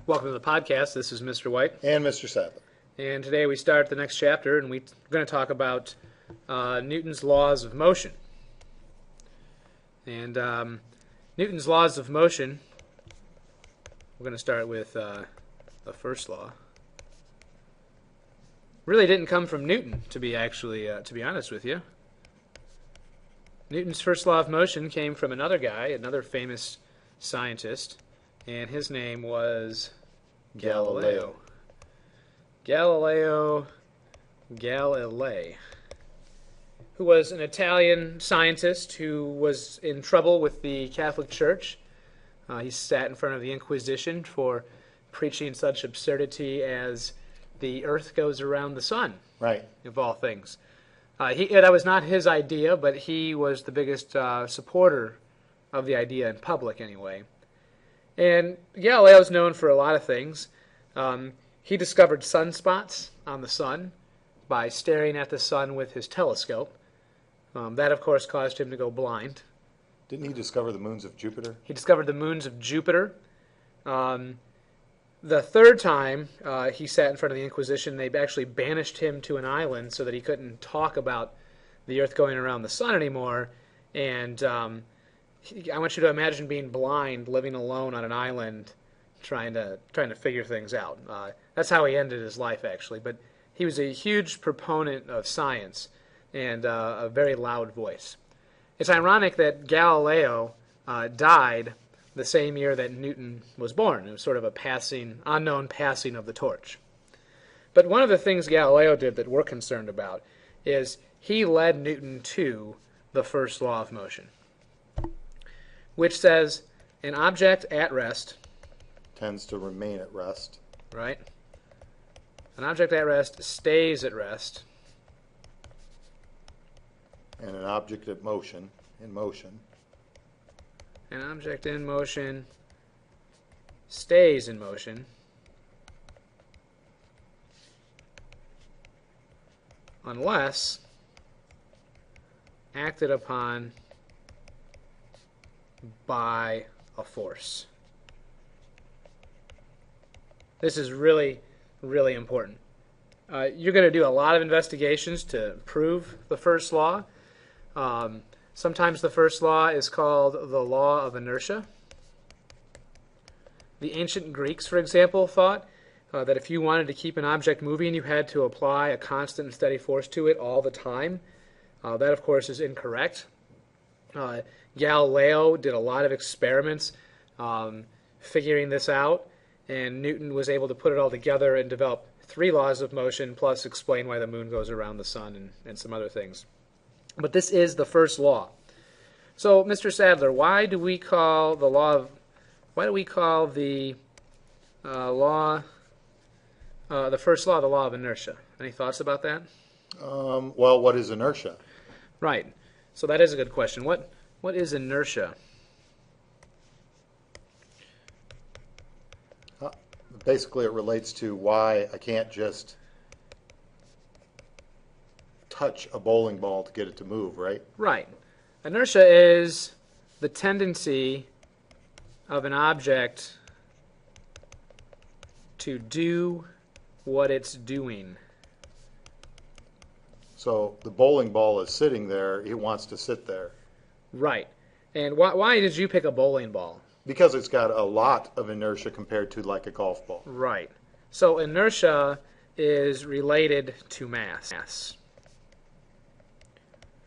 Welcome to the podcast. This is Mr. White. And Mr. Sadler. And today we start the next chapter, and we're going to talk about Newton's laws of motion. And Newton's laws of motion, we're going to start with the first law. Really didn't come from Newton, to be honest with you. Newton's first law of motion came from another guy, another famous scientist, and his name was Galileo. Galileo Galilei, who was an Italian scientist who was in trouble with the Catholic Church. He sat in front of the Inquisition for preaching such absurdity as the earth goes around the sun, right, of all things. That was not his idea, but he was the biggest supporter of the idea in public anyway. And Galileo is known for a lot of things. He discovered sunspots on the sun by staring at the sun with his telescope. That, of course, caused him to go blind. Didn't he discover the moons of Jupiter? He discovered the moons of Jupiter. The third time he sat in front of the Inquisition, they actually banished him to an island so that he couldn't talk about the earth going around the sun anymore. And I want you to imagine being blind, living alone on an island, trying to figure things out. That's how he ended his life, actually. But he was a huge proponent of science and a very loud voice. It's ironic that Galileo died the same year that Newton was born. It was sort of a unknown passing of the torch. But one of the things Galileo did that we're concerned about is he led Newton to the first law of motion, which says an object at rest tends to remain at rest. Right? An object at rest stays at rest. And an object in motion. An object in motion stays in motion unless acted upon by a force. This is really, really important. You're going to do a lot of investigations to prove the first law. Sometimes the first law is called the law of inertia. The ancient Greeks, for example, thought that if you wanted to keep an object moving, you had to apply a constant and steady force to it all the time. That, of course, is incorrect. Galileo did a lot of experiments figuring this out, and Newton was able to put it all together and develop 3 laws of motion, plus explain why the moon goes around the sun and some other things. But this is the first law. So, Mr. Sadler, why do we call the first law the law of inertia? Any thoughts about that? Well, what is inertia? Right. So that is a good question. What is inertia? Basically, it relates to why I can't just touch a bowling ball to get it to move, right? Right. Inertia is the tendency of an object to do what it's doing. So the bowling ball is sitting there. It wants to sit there. Right. And why did you pick a bowling ball? Because it's got a lot of inertia compared to like a golf ball. Right. So inertia is related to mass.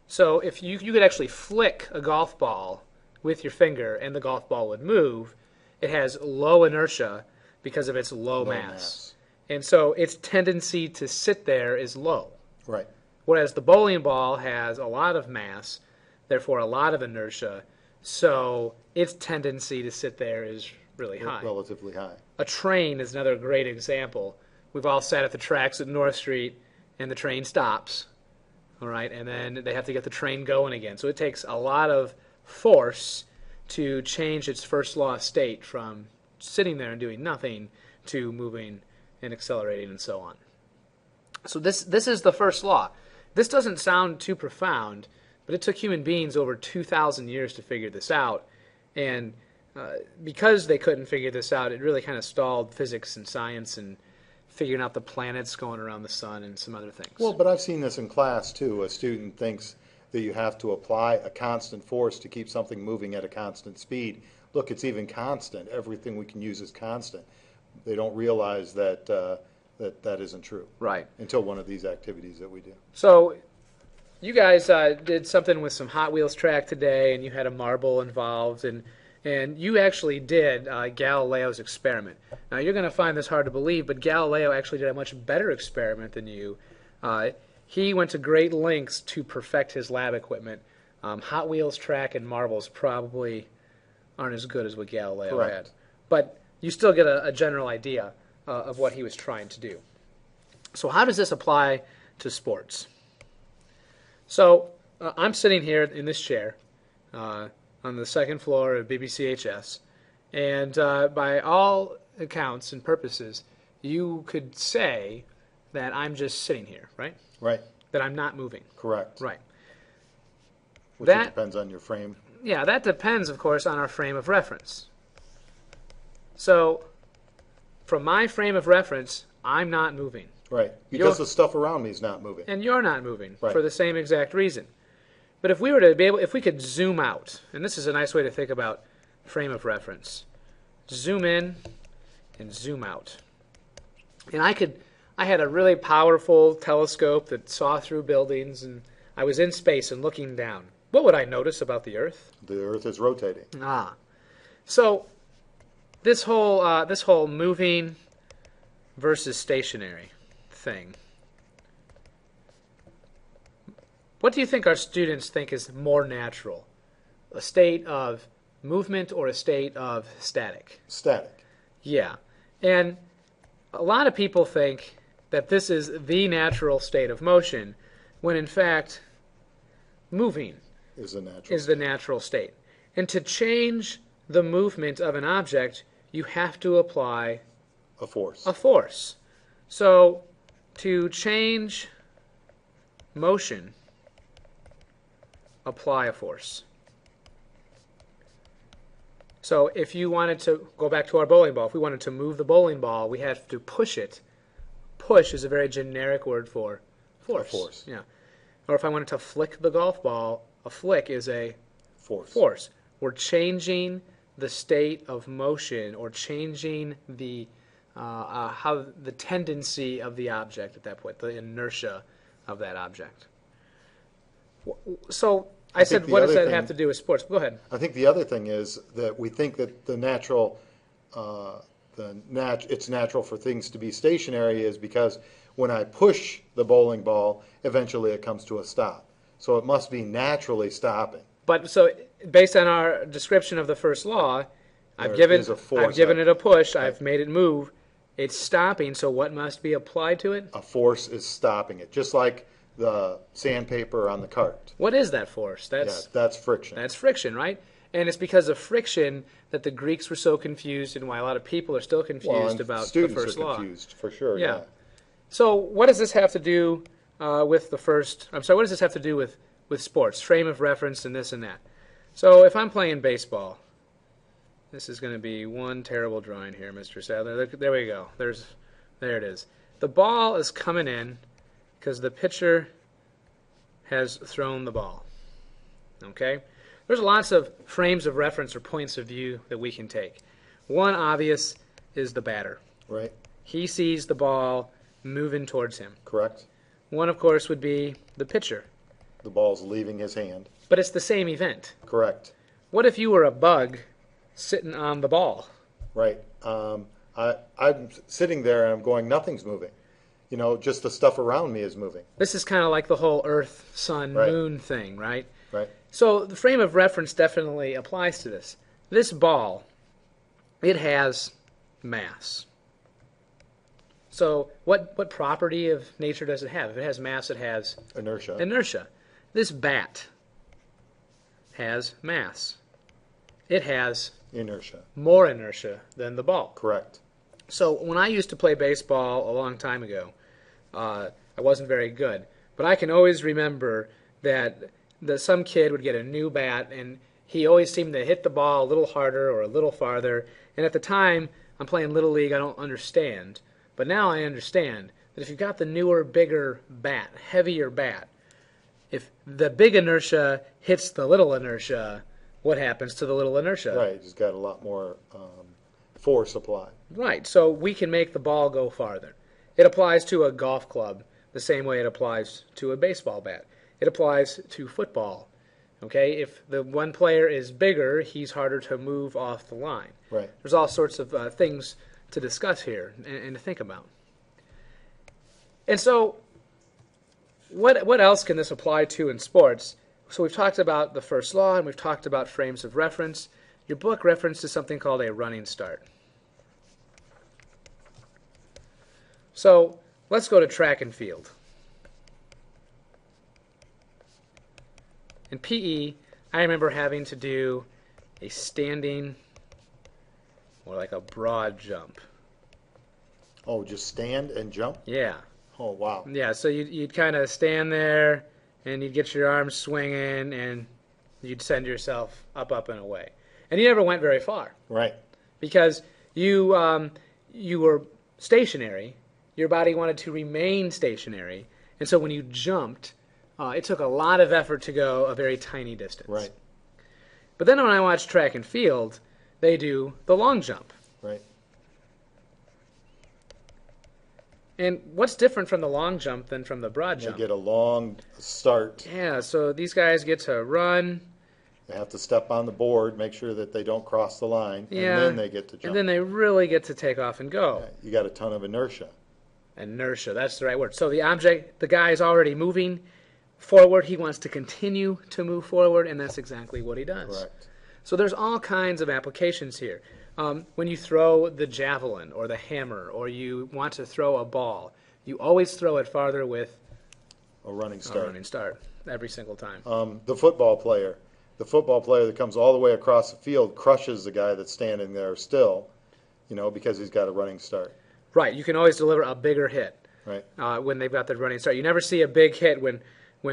So if you could actually flick a golf ball with your finger and the golf ball would move, it has low inertia because of its low mass. And so its tendency to sit there is low. Right. Whereas the bowling ball has a lot of mass, therefore a lot of inertia, so its tendency to sit there is really high. Relatively high. A train is another great example. We've all sat at the tracks at North Street, and the train stops, all right, and then they have to get the train going again. So it takes a lot of force to change its first law state from sitting there and doing nothing to moving and accelerating and so on. So this is the first law. This doesn't sound too profound, but it took human beings over 2,000 years to figure this out. And because they couldn't figure this out, it really kind of stalled physics and science and figuring out the planets going around the sun and some other things. Well, but I've seen this in class too. A student thinks that you have to apply a constant force to keep something moving at a constant speed. Look, it's even constant. Everything we can use is constant. They don't realize that that isn't true. Right. Until one of these activities that we do. So you guys did something with some Hot Wheels track today, and you had a marble involved, and you actually did Galileo's experiment. Now, you're going to find this hard to believe, but Galileo actually did a much better experiment than you. He went to great lengths to perfect his lab equipment. Hot Wheels track and marbles probably aren't as good as what Galileo Correct. had. But you still get a general idea of what he was trying to do. So how does this apply to sports? So I'm sitting here in this chair on the second floor of BBCHS, and by all accounts and purposes, you could say that I'm just sitting here, right? Right. That I'm not moving. Correct. Right. Which That- it depends on your frame. Yeah, that depends, of course, on our frame of reference. So, from my frame of reference, I'm not moving. Right. Because the stuff around me is not moving. And you're not moving Right. for the same exact reason. But if we were to be able, if we could zoom out, and this is a nice way to think about frame of reference, zoom in and zoom out. And I had a really powerful telescope that saw through buildings, and I was in space and looking down. What would I notice about the Earth? The Earth is rotating. So this whole moving versus stationary thing. What do you think our students think is more natural? A state of movement or a state of static? Static. Yeah. And a lot of people think that this is the natural state of motion, when in fact, moving Is a natural. is the natural state. And to change the movement of an object, you have to apply A force. a force. So to change motion, apply a force. So if you wanted to go back to our bowling ball, if we wanted to move the bowling ball, we have to push it. Push is a very generic word for force. A force. Yeah. Or if I wanted to flick the golf ball, a flick is a Force. force. We're changing the state of motion, or changing the how the tendency of the object at that point, the inertia of that object. So I think said, the what does other that have thing- to do with sports? Go ahead. I think the other thing is that we think that it's natural for things to be stationary is because when I push the bowling ball, eventually it comes to a stop. So it must be naturally stopping. But so based on our description of the first law, I've There given is a force it a push. Right. I've made it move. It's stopping. So what must be applied to it? A force is stopping it, just like the sandpaper on the cart. What is that force? Yeah, that's friction. That's friction, right? And it's because of friction that the Greeks were so confused, and why a lot of people are still confused Well, and about the students first are law. confused for sure. Yeah. So what does this have to do with the first? I'm sorry. What does this have to do with sports? Frame of reference and this and that. So if I'm playing baseball, this is going to be one terrible drawing here, Mr. Sadler. There we go. There it is. The ball is coming in because the pitcher has thrown the ball. Okay? There's lots of frames of reference or points of view that we can take. One obvious is the batter. Right. He sees the ball moving towards him. Correct. One, of course, would be the pitcher. The ball's leaving his hand. But it's the same event. Correct. What if you were a bug sitting on the ball? Right. I'm sitting there and I'm going, nothing's moving. You know, just the stuff around me is moving. This is kind of like the whole Earth, Sun, Right. Moon thing, right? Right. So the frame of reference definitely applies to this. This ball, it has mass. So what property of nature does it have? If it has mass, it has Inertia. inertia. This bat has mass. It has Inertia. more inertia than the ball. Correct. So when I used to play baseball a long time ago, I wasn't very good. But I can always remember that some kid would get a new bat, and he always seemed to hit the ball a little harder or a little farther. And at the time, I'm playing Little League, I don't understand. But now I understand that if you've got the newer, bigger bat, heavier bat, if the big inertia hits the little inertia, what happens to the little inertia? Right, he's got a lot more force applied. Right, so we can make the ball go farther. It applies to a golf club the same way it applies to a baseball bat. It applies to football. Okay, if the one player is bigger, he's harder to move off the line. Right. There's all sorts of things to discuss here and to think about. And so, what else can this apply to in sports? So we've talked about the first law, and we've talked about frames of reference. Your book references something called a running start. So let's go to track and field. In PE, I remember having to do a standing or like a broad jump. Oh, just stand and jump? Yeah. Oh, wow. Yeah, so you'd kind of stand there and you'd get your arms swinging and you'd send yourself up, up, and away. And you never went very far Right. because you were stationary. Your body wanted to remain stationary. And so when you jumped, it took a lot of effort to go a very tiny distance. Right. But then when I watch track and field, they do the long jump. Right. And what's different from the long jump than from the broad They jump? get a long start. Yeah, so these guys get to run. They have to step on the board, make sure that they don't cross the line, Yeah. and then they get to jump. And then they really get to take off and go. Yeah, you got a ton of inertia. Inertia, that's the right word. So the object, the guy is already moving forward. He wants to continue to move forward, and that's exactly what he does. Correct. So there's all kinds of applications here. When you throw the javelin or the hammer or you want to throw a ball, you always throw it farther with A running a start. running start every single time. The football player that comes all the way across the field crushes the guy that's standing there still, because he's got a running start. Right, you can always deliver a bigger hit Right. when they've got the running start. You never see a big hit when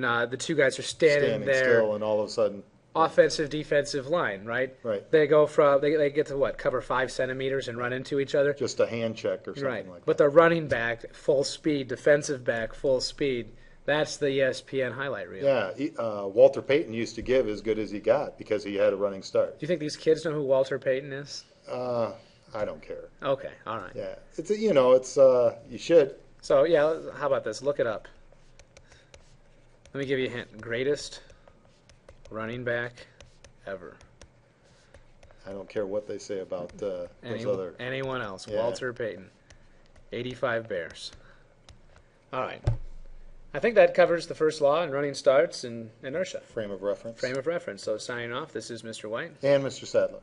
the two guys are standing there. Still, and all of a sudden, Offensive, defensive line, right? Right. They go from they get to what, cover 5 centimeters and run into each other. just a hand check or something Right. like But that. the running back, full speed, defensive back, full speed. That's the ESPN highlight reel. Yeah, Walter Payton used to give as good as he got because he had a running start. Do you think these kids know who Walter Payton is? I don't care. Okay, all right. Yeah, it's you should. So yeah, how about this? Look it up. Let me give you a hint. Greatest running back ever. I don't care what they say about those other. Anyone else? Yeah. Walter Payton. 85 Bears. All right. I think that covers the first law and running starts and inertia. Frame of reference. Frame of reference. So signing off, this is Mr. White. And Mr. Sadler.